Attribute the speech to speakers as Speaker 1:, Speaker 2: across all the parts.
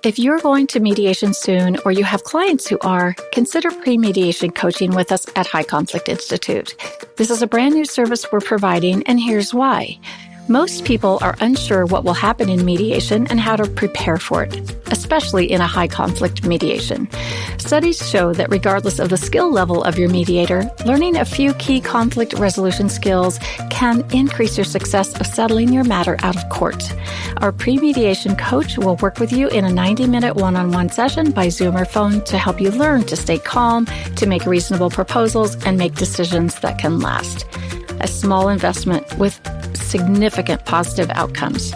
Speaker 1: If you're going to mediation soon or you have clients who are, consider pre-mediation coaching with us at High Conflict Institute. This is a brand new service we're providing, and here's why. Most people are unsure what will happen in mediation and how to prepare for it, especially in a high conflict mediation. Studies show that regardless of the skill level of your mediator, learning a few key conflict resolution skills can increase your success of settling your matter out of court. Our pre-mediation coach will work with you in a 90-minute one-on-one session by Zoom or phone to help you learn to stay calm, to make reasonable proposals, and make decisions that can last. A small investment with significant positive outcomes.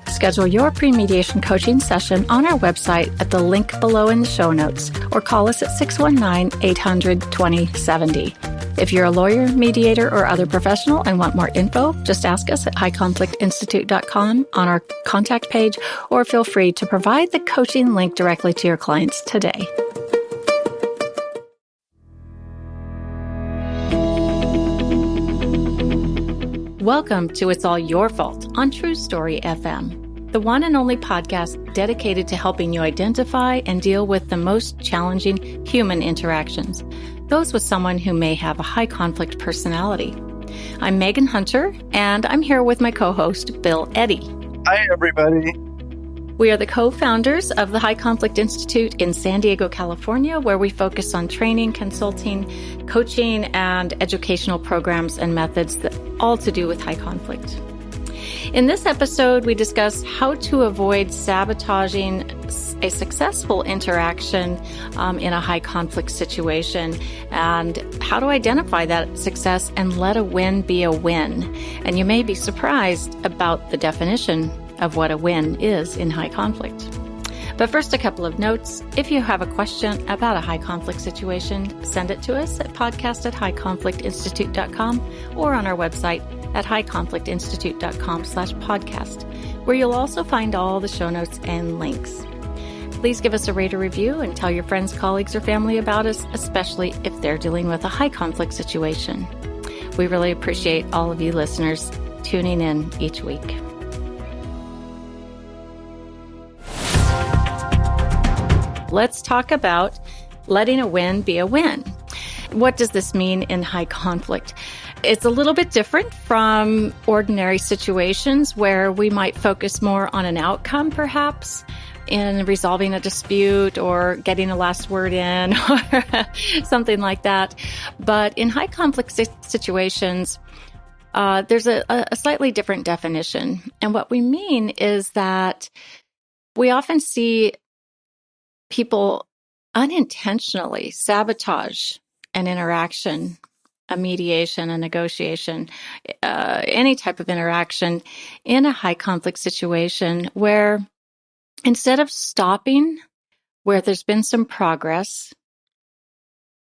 Speaker 1: Schedule your pre-mediation coaching session on our website at the link below in the show notes, or call us at 619-800-2070. If you're a lawyer, mediator, or other professional and want more info, just ask us at highconflictinstitute.com on our contact page, or feel free to provide the coaching link directly to your clients today. Welcome to It's All Your Fault on True Story FM, the one and only podcast dedicated to helping you identify and deal with the most challenging human interactions, those with someone who may have a high conflict personality. I'm Megan Hunter, and I'm here with my co-host, Bill Eddy.
Speaker 2: Hi, everybody.
Speaker 1: We are the co-founders of the High Conflict Institute in San Diego, California, where we focus on training, consulting, coaching, and educational programs and methods that all to do with high conflict. In this episode, we discuss how to avoid sabotaging a successful interaction in a high conflict situation, and how to identify that success and let a win be a win. And you may be surprised about the definition of what a win is in high conflict. But first, a couple of notes. If you have a question about a high conflict situation, send it to us at podcast@highconflictinstitute.com or on our website at highconflictinstitute.com/podcast, where you'll also find all the show notes and links. Please give us a rate or review and tell your friends, colleagues, or family about us, especially if they're dealing with a high conflict situation. We really appreciate all of you listeners tuning in each week. Let's talk about letting a win be a win. What does this mean in high conflict? It's a little bit different from ordinary situations where we might focus more on an outcome, perhaps, in resolving a dispute or getting a last word in or something like that. But in high conflict situations, there's a slightly different definition. And what we mean is that we often see people unintentionally sabotage an interaction, a mediation, a negotiation, any type of interaction in a high conflict situation where instead of stopping where there's been some progress,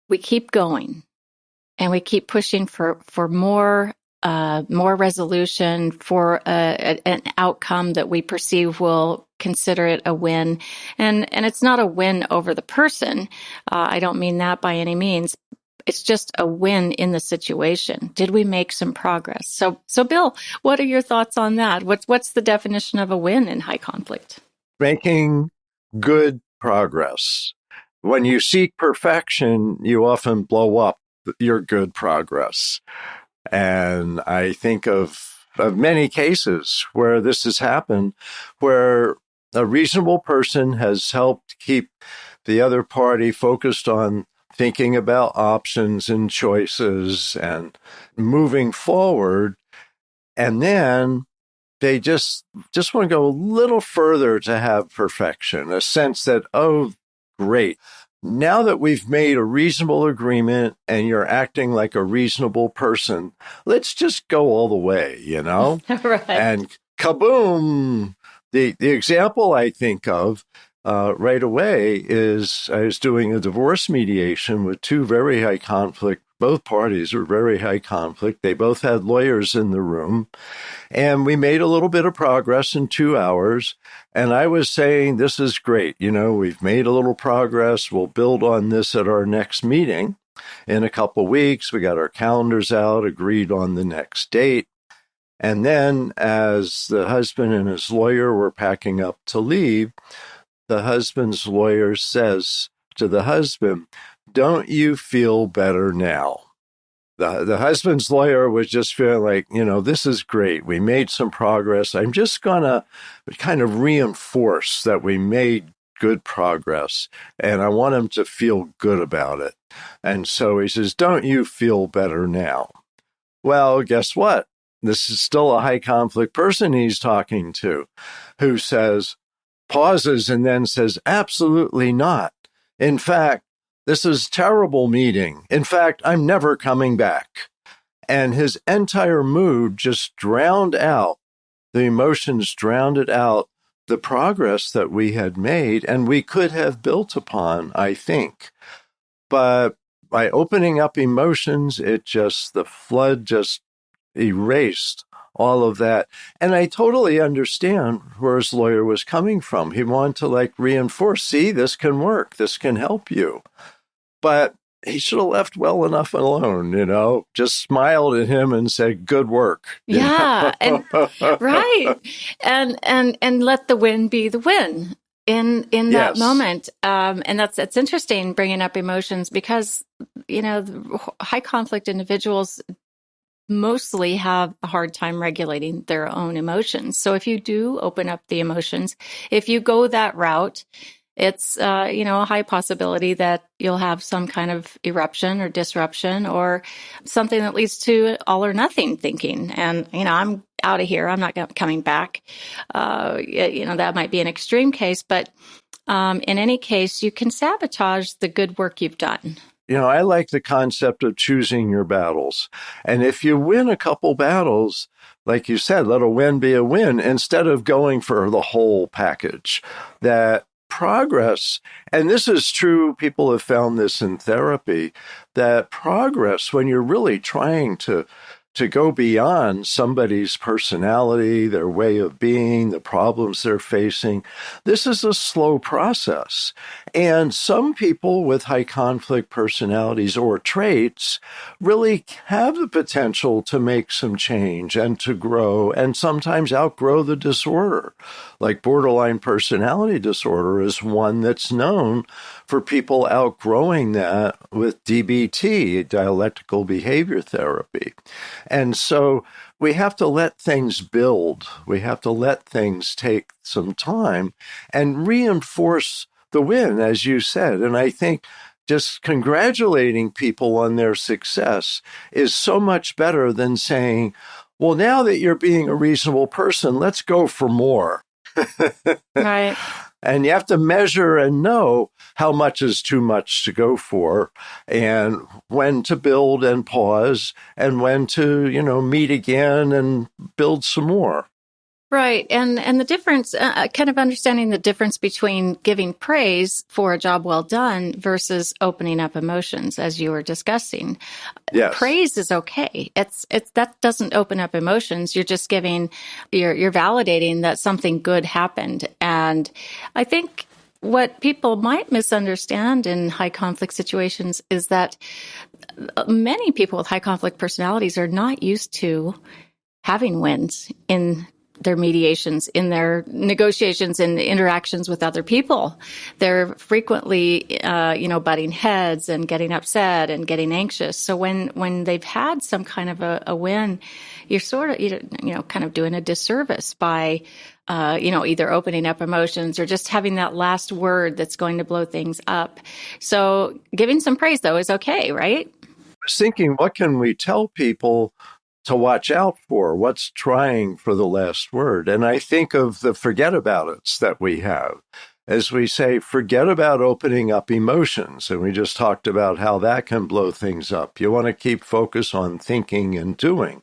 Speaker 1: we keep going and we keep pushing for more resolution, for an outcome that we perceive will consider it a win. And it's not a win over the person. I don't mean that by any means. It's just a win in the situation. Did we make some progress? So Bill, what are your thoughts on that? What's the definition of a win in high conflict?
Speaker 2: Making good progress. When you seek perfection, you often blow up your good progress. And I think of many cases where this has happened, where a reasonable person has helped keep the other party focused on thinking about options and choices and moving forward. And then they just want to go a little further to have perfection, a sense that, oh, great. Now that we've made a reasonable agreement and you're acting like a reasonable person, let's just go all the way, you know?
Speaker 1: Right.
Speaker 2: And kaboom! The example I think of right away is I was doing a divorce mediation with two very high conflict. Both parties were very high conflict. They both had lawyers in the room. And we made a little bit of progress in 2 hours. And I was saying, this is great. You know, we've made a little progress. We'll build on this at our next meeting in a couple of weeks. We got our calendars out, agreed on the next date. And then as the husband and his lawyer were packing up to leave, the husband's lawyer says to the husband, "Don't you feel better now?" The husband's lawyer was just feeling like, this is great. We made some progress. I'm just going to kind of reinforce that we made good progress, and I want him to feel good about it. And so he says, "Don't you feel better now?" Well, guess what? This is still a high conflict person he's talking to, who pauses and then says, "Absolutely not. In fact, this is a terrible meeting. In fact, I'm never coming back." And his entire mood just drowned out, the emotions drowned it out, the progress that we had made and we could have built upon, I think. But by opening up emotions, the flood just erased all of that. And I totally understand where his lawyer was coming from. He wanted to reinforce, see, this can work. This can help you. But he should have left well enough alone, just smiled at him and said, "Good work."
Speaker 1: Yeah. And right. And let the win be the win in that moment. And that's interesting bringing up emotions because, high conflict individuals mostly have a hard time regulating their own emotions. So if you do open up the emotions, if you go that route, it's, a high possibility that you'll have some kind of eruption or disruption or something that leads to all or nothing thinking. And, I'm out of here. I'm not coming back. That might be an extreme case, but in any case, you can sabotage the good work you've done.
Speaker 2: I like the concept of choosing your battles. And if you win a couple battles, like you said, let a win be a win instead of going for the whole package. That progress, and this is true, people have found this in therapy, that progress, when you're really trying to go beyond somebody's personality, their way of being, the problems they're facing, this is a slow process. And some people with high conflict personalities or traits really have the potential to make some change and to grow and sometimes outgrow the disorder. Like borderline personality disorder is one that's known for people outgrowing that with DBT, dialectical behavior therapy. And so we have to let things build. We have to let things take some time and reinforce the win, as you said. And I think just congratulating people on their success is so much better than saying, "Well, now that you're being a reasonable person, let's go for more."
Speaker 1: Right.
Speaker 2: And you have to measure and know how much is too much to go for and when to build and pause and when to, meet again and build some more.
Speaker 1: Right. And the difference, kind of understanding the difference between giving praise for a job well done versus opening up emotions, as you were discussing.
Speaker 2: Yes.
Speaker 1: Praise is okay. It's that doesn't open up emotions. You're just you're validating that something good happened. And I think what people might misunderstand in high conflict situations is that many people with high conflict personalities are not used to having wins in their mediations, in their negotiations and interactions with other people. They're frequently, butting heads and getting upset and getting anxious. So when they've had some kind of a win, you're sort of, kind of doing a disservice by, either opening up emotions or just having that last word that's going to blow things up. So giving some praise, though, is okay, right?
Speaker 2: I was thinking, what can we tell people to watch out for? What's trying for the last word? And I think of the Fuhgedaboudits that we have. As we say, forget about opening up emotions. And we just talked about how that can blow things up. You want to keep focus on thinking and doing,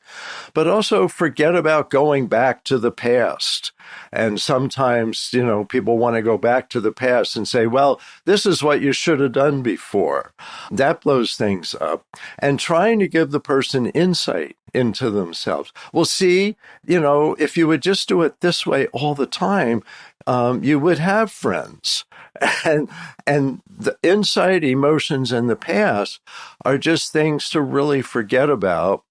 Speaker 2: but also forget about going back to the past. And sometimes, people want to go back to the past and say, well, this is what you should have done before. That blows things up. And trying to give the person insight into themselves. Well, see, if you would just do it this way all the time, you would have friends. And the insight, emotions, and the past are just things to really forget about.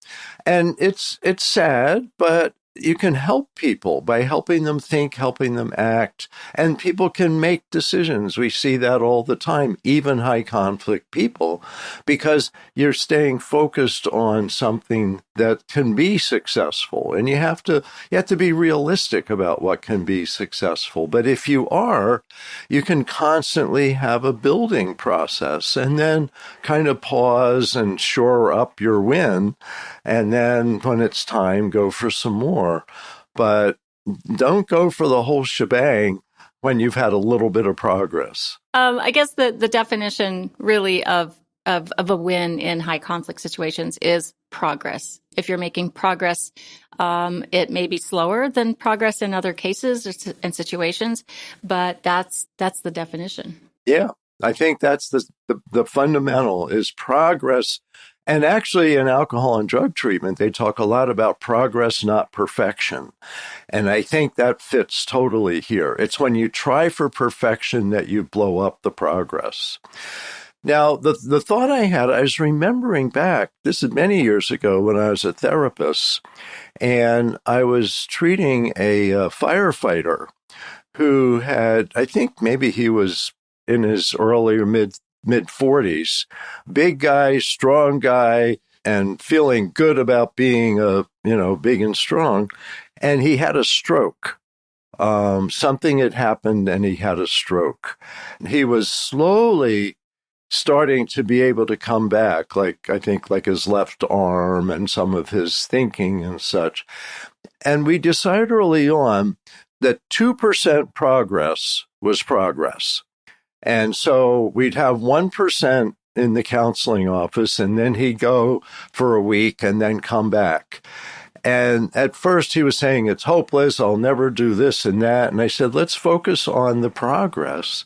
Speaker 2: And it's sad, but you can help people by helping them think, helping them act, and people can make decisions. We see that all the time, even high conflict people, because you're staying focused on something that can be successful. And you have to be realistic about what can be successful. But if you are, you can constantly have a building process and then kind of pause and shore up your win. And then when it's time, go for some more. But don't go for the whole shebang when you've had a little bit of progress.
Speaker 1: I guess the definition really of a win in high conflict situations is progress. If you're making progress, it may be slower than progress in other cases and situations, but that's the definition.
Speaker 2: Yeah, I think that's the fundamental is progress. And actually, in alcohol and drug treatment, they talk a lot about progress, not perfection. And I think that fits totally here. It's when you try for perfection that you blow up the progress. Now, the thought I had, I was remembering back, this is many years ago when I was a therapist, and I was treating a firefighter who had, I think maybe he was in his early or mid 40s, big guy, strong guy, and feeling good about being big and strong. And he had a stroke. Something had happened and he had a stroke. He was slowly starting to be able to come back, like his left arm and some of his thinking and such. And we decided early on that 2% progress was progress. And so we'd have 1% in the counseling office, and then he'd go for a week and then come back. And at first he was saying, it's hopeless, I'll never do this and that. And I said, let's focus on the progress.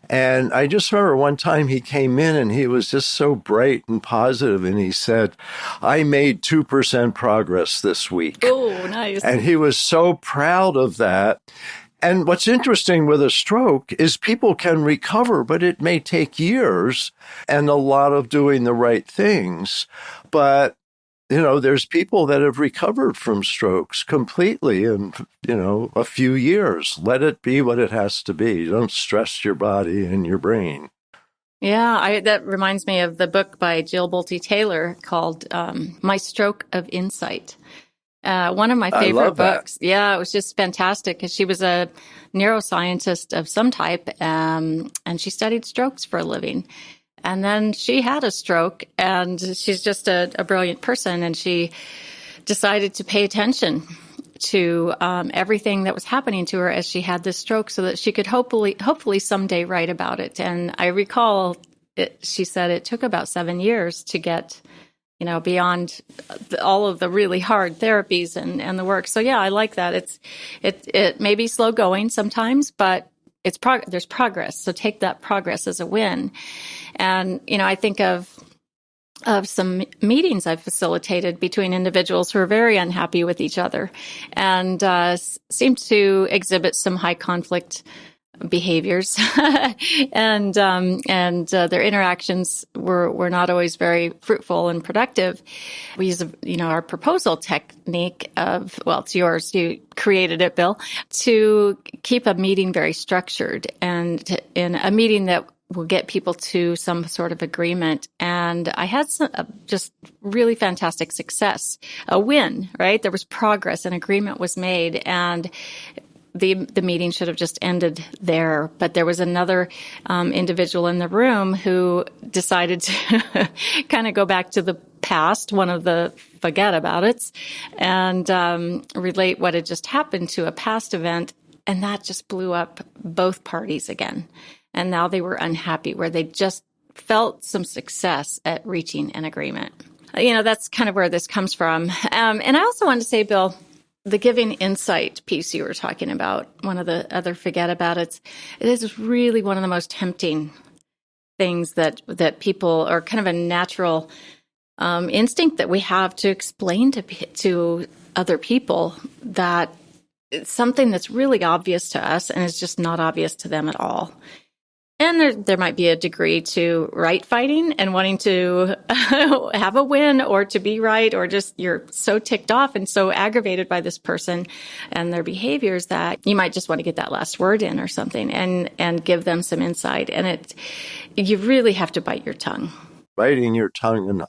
Speaker 2: And I just remember one time he came in and he was just so bright and positive, and he said, I made 2% progress this week.
Speaker 1: Oh, nice.
Speaker 2: And he was so proud of that. And what's interesting with a stroke is people can recover, but it may take years and a lot of doing the right things. But, there's people that have recovered from strokes completely in, a few years. Let it be what it has to be. Don't stress your body and your brain.
Speaker 1: Yeah, that reminds me of the book by Jill Bolte Taylor called My Stroke of Insight. One of my favorite books. Yeah, it was just fantastic because she was a neuroscientist of some type, and she studied strokes for a living. And then she had a stroke, and she's just a brilliant person, and she decided to pay attention to everything that was happening to her as she had this stroke so that she could hopefully someday write about it. And I recall she said it took about 7 years to get beyond all of the really hard therapies and the work. So yeah, I like that. It may be slow going sometimes, but there's progress. So take that progress as a win. And, I think of some meetings I've facilitated between individuals who are very unhappy with each other and seem to exhibit some high conflict behaviors and their interactions were not always very fruitful and productive. We use our proposal technique it's yours, you created it, Bill, to keep a meeting very structured and in a meeting that will get people to some sort of agreement. And I had some just really fantastic success, a win, right? There was progress, an agreement was made, and the meeting should have just ended there. But there was another individual in the room who decided to kind of go back to the past, one of the Fuhgedaboudits, and relate what had just happened to a past event. And that just blew up both parties again. And now they were unhappy, where they just felt some success at reaching an agreement. That's kind of where this comes from. And I also wanted to say, Bill, the giving insight piece you were talking about, one of the other Fuhgedaboudits, it is really one of the most tempting things that people, are kind of a natural instinct that we have to explain to other people that it's something that's really obvious to us and is just not obvious to them at all. And there might be a degree to right fighting and wanting to have a win or to be right, or just you're so ticked off and so aggravated by this person and their behaviors that you might just want to get that last word in or something and give them some insight. And you really have to bite your tongue.
Speaker 2: Biting your tongue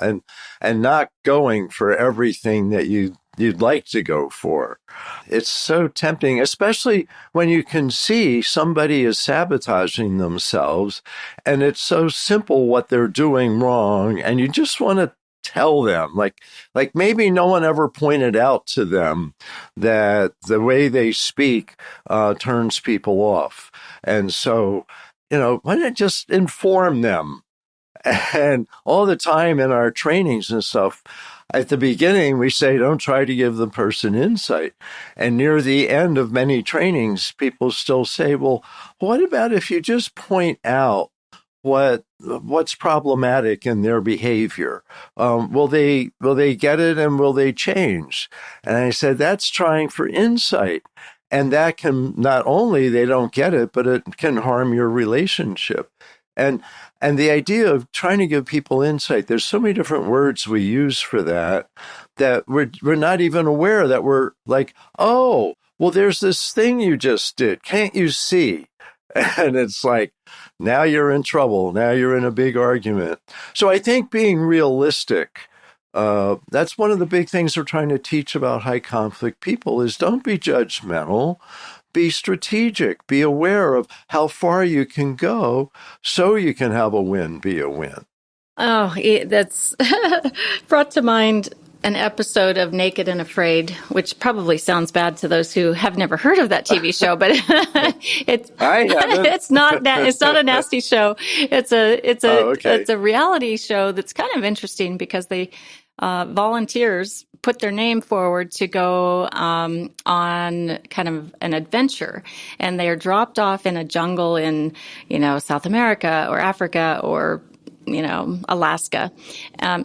Speaker 2: and not going for everything that you'd like to go for. It's so tempting, especially when you can see somebody is sabotaging themselves and it's so simple what they're doing wrong, and you just want to tell them, like maybe no one ever pointed out to them that the way they speak turns people off. And so, why not just inform them? And all the time in our trainings and stuff, at the beginning, we say, don't try to give the person insight. And near the end of many trainings, people still say, well, what about if you just point out what's problematic in their behavior? Will they get it, and will they change? And I said, that's trying for insight. And that can, not only they don't get it, but it can harm your relationship. And the idea of trying to give people insight, there's so many different words we use for that we're not even aware that we're like, oh, well, there's this thing you just did. Can't you see? And it's like, now you're in trouble. Now you're in a big argument. So I think being realistic, that's one of the big things we're trying to teach about high conflict people is don't be judgmental. Be strategic. Be aware of how far you can go so you can have a win be a win.
Speaker 1: Oh, that's brought to mind an episode of Naked and Afraid, which probably sounds bad to those who have never heard of that TV show, but it's not a nasty show. It's a reality show that's kind of interesting because they volunteers put their name forward to go on kind of an adventure, and they are dropped off in a jungle in, South America or Africa or, Alaska,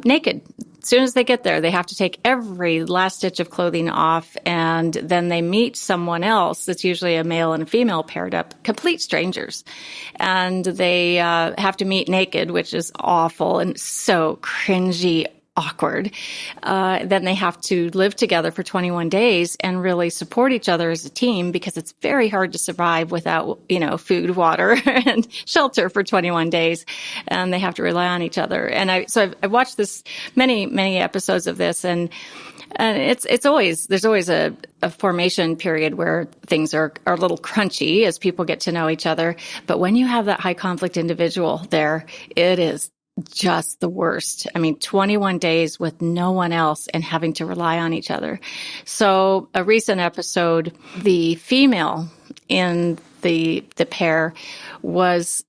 Speaker 1: naked. As soon as they get there, they have to take every last stitch of clothing off, and then they meet someone else that's usually a male and a female paired up, complete strangers. And they have to meet naked, which is awful and so cringy, awkward. Then they have to live together for 21 days and really support each other as a team, because it's very hard to survive without, food, water, and shelter for 21 days. And they have to rely on each other. And I watched this many episodes of this, and there's always a formation period where things are a little crunchy as people get to know each other. But when you have that high conflict individual there, it is just the worst. 21 days with no one else and having to rely on each other. So a recent episode, the female in the pair was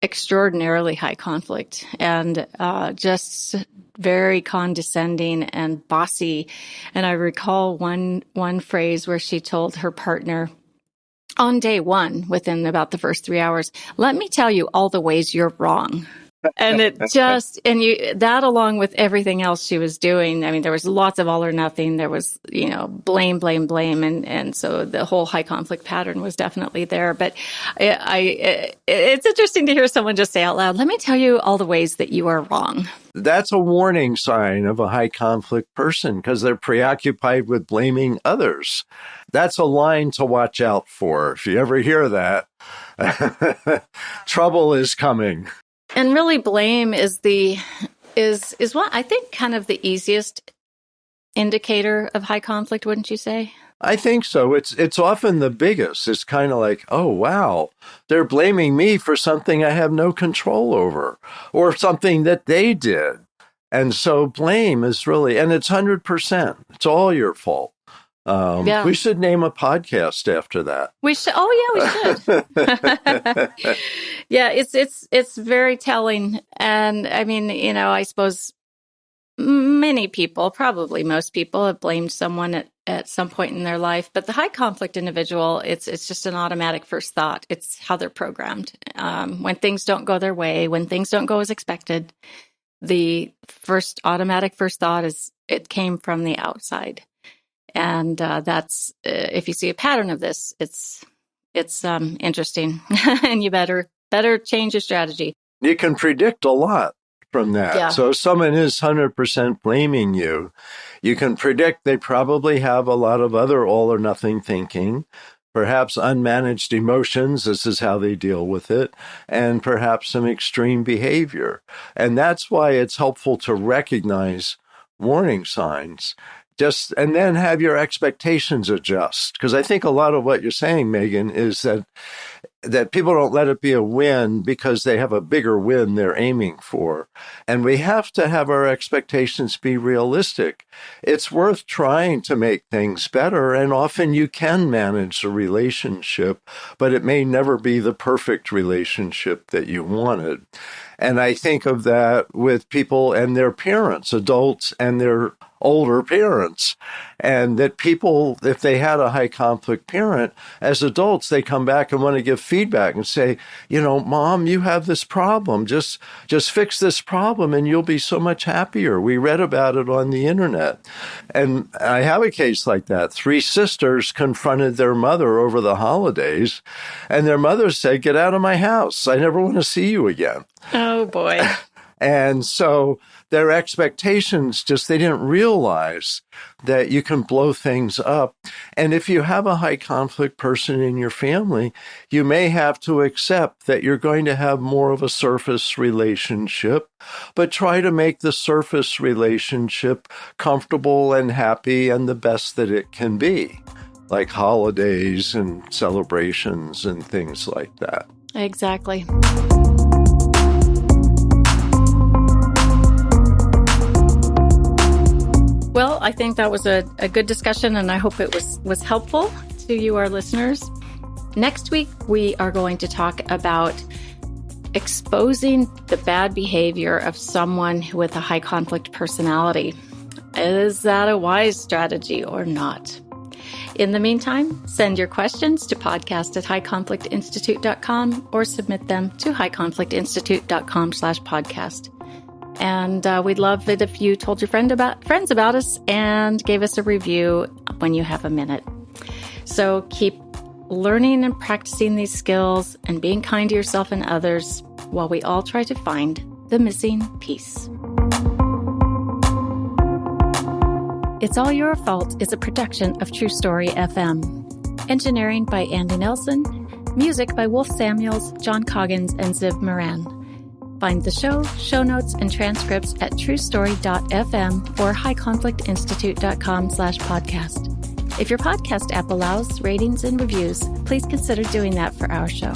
Speaker 1: extraordinarily high conflict and just very condescending and bossy. And I recall one phrase where she told her partner on day one, within about the first 3 hours, let me tell you all the ways you're wrong. And that along with everything else she was doing, there was lots of all or nothing. There was, blame. And so the whole high conflict pattern was definitely there. But it's interesting to hear someone just say out loud, let me tell you all the ways that you are wrong.
Speaker 2: That's a warning sign of a high conflict person, because they're preoccupied with blaming others. That's a line to watch out for. If you ever hear that, trouble is coming.
Speaker 1: And really, blame is what I think kind of the easiest indicator of high conflict, wouldn't you say?
Speaker 2: I think so. It's often the biggest. It's kind of like, oh, wow, they're blaming me for something I have no control over, or something that they did. And so blame is really, and it's 100%. It's all your fault. We should name a podcast after that.
Speaker 1: We should. Oh, yeah, we should. Yeah, it's very telling. And I suppose many people, probably most people, have blamed someone at some point in their life. But the high conflict individual, it's just an automatic first thought. It's how they're programmed. When things don't go their way, when things don't go as expected, the automatic first thought is it came from the outside. And that's if you see a pattern of this, it's interesting, and you better better change your strategy.
Speaker 2: You can predict a lot from that.
Speaker 1: Yeah.
Speaker 2: So if someone is 100% blaming you, you can predict they probably have a lot of other all or nothing thinking, perhaps unmanaged emotions. This is how they deal with it, and perhaps some extreme behavior. And that's why it's helpful to recognize warning signs. And then have your expectations adjust. Because I think a lot of what you're saying, Megan, is that people don't let it be a win because they have a bigger win they're aiming for. And we have to have our expectations be realistic. It's worth trying to make things better, and often you can manage a relationship, but it may never be the perfect relationship that you wanted. And I think of that with people and their parents, adults and their older parents, and that people, if they had a high conflict parent, as adults, they come back and want to give feedback and say, Mom, you have this problem. Just fix this problem and you'll be so much happier. We read about it on the internet. And I have a case like that. 3 sisters confronted their mother over the holidays, and their mother said, "Get out of my house. I never want to see you again."
Speaker 1: Oh, boy.
Speaker 2: And so their expectations they didn't realize that you can blow things up. And if you have a high conflict person in your family, you may have to accept that you're going to have more of a surface relationship, but try to make the surface relationship comfortable and happy and the best that it can be, like holidays and celebrations and things like that.
Speaker 1: Exactly. Well, I think that was a good discussion, and I hope it was helpful to you, our listeners. Next week, we are going to talk about exposing the bad behavior of someone with a high conflict personality. Is that a wise strategy or not? In the meantime, send your questions to podcast@highconflictinstitute.com or submit them to highconflictinstitute.com/podcast. And we'd love it if you told your friends about us and gave us a review when you have a minute. So keep learning and practicing these skills and being kind to yourself and others while we all try to find the missing piece. It's All Your Fault is a production of True Story FM. Engineering by Andy Nelson. Music by Wolf Samuels, John Coggins, and Ziv Moran. Find the show notes, and transcripts at truestory.fm or highconflictinstitute.com/podcast. If your podcast app allows ratings and reviews, please consider doing that for our show.